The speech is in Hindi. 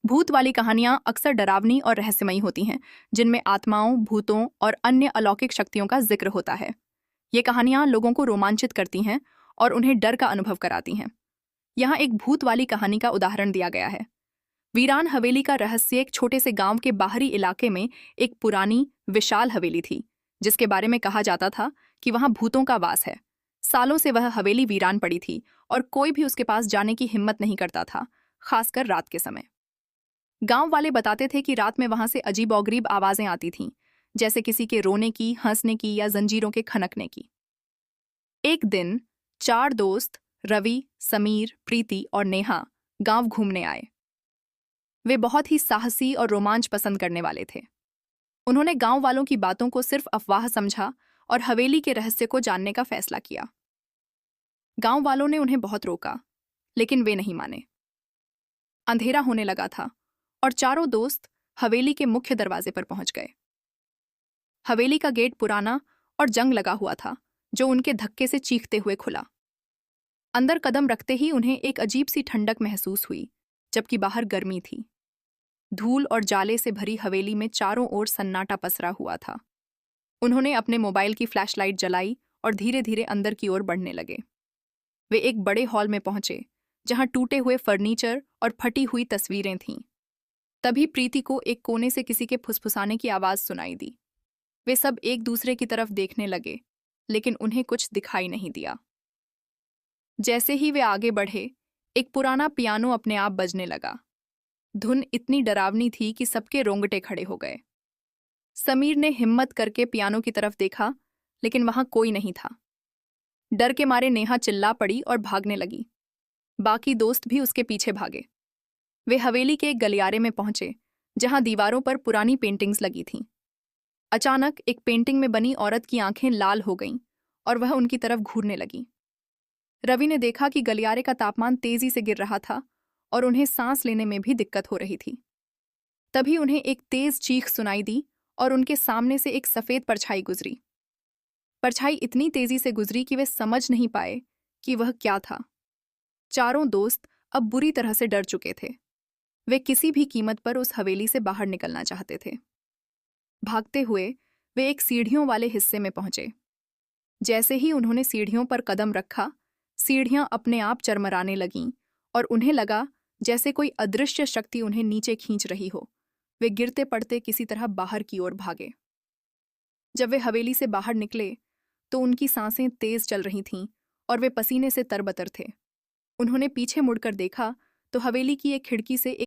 भूत वाली कहानियां अक्सर डरावनी और रहस्यमयी होती हैं, जिनमें आत्माओं, भूतों और अन्य अलौकिक शक्तियों का जिक्र होता है। ये कहानियां लोगों को रोमांचित करती हैं और उन्हें डर का अनुभव कराती हैं। यहाँ एक भूत वाली कहानी का उदाहरण दिया गया है। वीरान हवेली का रहस्य एक छोटे से गांव के बाहरी इलाके में एक पुरानी, विशाल हवेली थी, जिसके बारे में कहा जाता था कि वहां भूतों का वास है। सालों से वह हवेली वीरान पड़ी थी और कोई भी उसके पास जाने की हिम्मत नहीं करता था, खासकर रात के समय। गांव वाले बताते थे कि रात में वहां से अजीबोगरीब आवाजें आती थीं, जैसे किसी के रोने की, हंसने की या जंजीरों के खनकने की। एक दिन 4 दोस्त रवि, समीर, प्रीति और नेहा गांव घूमने आए। वे बहुत ही साहसी और रोमांच पसंद करने वाले थे। उन्होंने गांव वालों की बातों को सिर्फ अफवाह समझा और हवेली के रहस्य को जानने का फैसला किया। गांव वालों ने उन्हें बहुत रोका, लेकिन वे नहीं माने। अंधेरा होने लगा था और चारों दोस्त हवेली के मुख्य दरवाजे पर पहुंच गए। हवेली का गेट पुराना और जंग लगा हुआ था, जो उनके धक्के से चीखते हुए खुला। अंदर कदम रखते ही उन्हें एक अजीब सी ठंडक महसूस हुई, जबकि बाहर गर्मी थी। धूल और जाले से भरी हवेली में चारों ओर सन्नाटा पसरा हुआ था। उन्होंने अपने मोबाइल की फ्लैशलाइट जलाई और धीरे धीरे अंदर की ओर बढ़ने लगे। वे एक बड़े हॉल में पहुंचे, जहां टूटे हुए फर्नीचर और फटी हुई तस्वीरें थीं। तभी प्रीति को एक कोने से किसी के फुसफुसाने की आवाज सुनाई दी। वे सब एक दूसरे की तरफ देखने लगे, लेकिन उन्हें कुछ दिखाई नहीं दिया। जैसे ही वे आगे बढ़े, एक पुराना पियानो अपने आप बजने लगा। धुन इतनी डरावनी थी कि सबके रोंगटे खड़े हो गए। समीर ने हिम्मत करके पियानो की तरफ देखा, लेकिन वहां कोई नहीं था। डर के मारे नेहा चिल्ला पड़ी और भागने लगी। बाकी दोस्त भी उसके पीछे भागे। वे हवेली के एक गलियारे में पहुंचे, जहां दीवारों पर पुरानी पेंटिंग्स लगी थीं। अचानक एक पेंटिंग में बनी औरत की आंखें लाल हो गईं और वह उनकी तरफ घूरने लगी। रवि ने देखा कि गलियारे का तापमान तेजी से गिर रहा था और उन्हें सांस लेने में भी दिक्कत हो रही थी। तभी उन्हें एक तेज चीख सुनाई दी और उनके सामने से एक सफेद परछाई गुजरी। परछाई इतनी तेजी से गुजरी कि वे समझ नहीं पाए कि वह क्या था। चारों दोस्त अब बुरी तरह से डर चुके थे। वे किसी भी कीमत पर उस हवेली से बाहर निकलना चाहते थे। भागते हुए वे एक सीढ़ियों वाले हिस्से में पहुंचे। जैसे ही उन्होंने सीढ़ियों पर कदम रखा, सीढ़ियां अपने आप चरमराने लगीं और उन्हें लगा जैसे कोई अदृश्य शक्ति उन्हें नीचे खींच रही हो। वे गिरते पड़ते किसी तरह बाहर की ओर भागे। जब वे हवेली से बाहर निकले, तो उनकी सांसें तेज चल रही थीं और वे पसीने से तरबतर थे। उन्होंने पीछे मुड़कर देखा तो हवेली की एक खिड़की से एक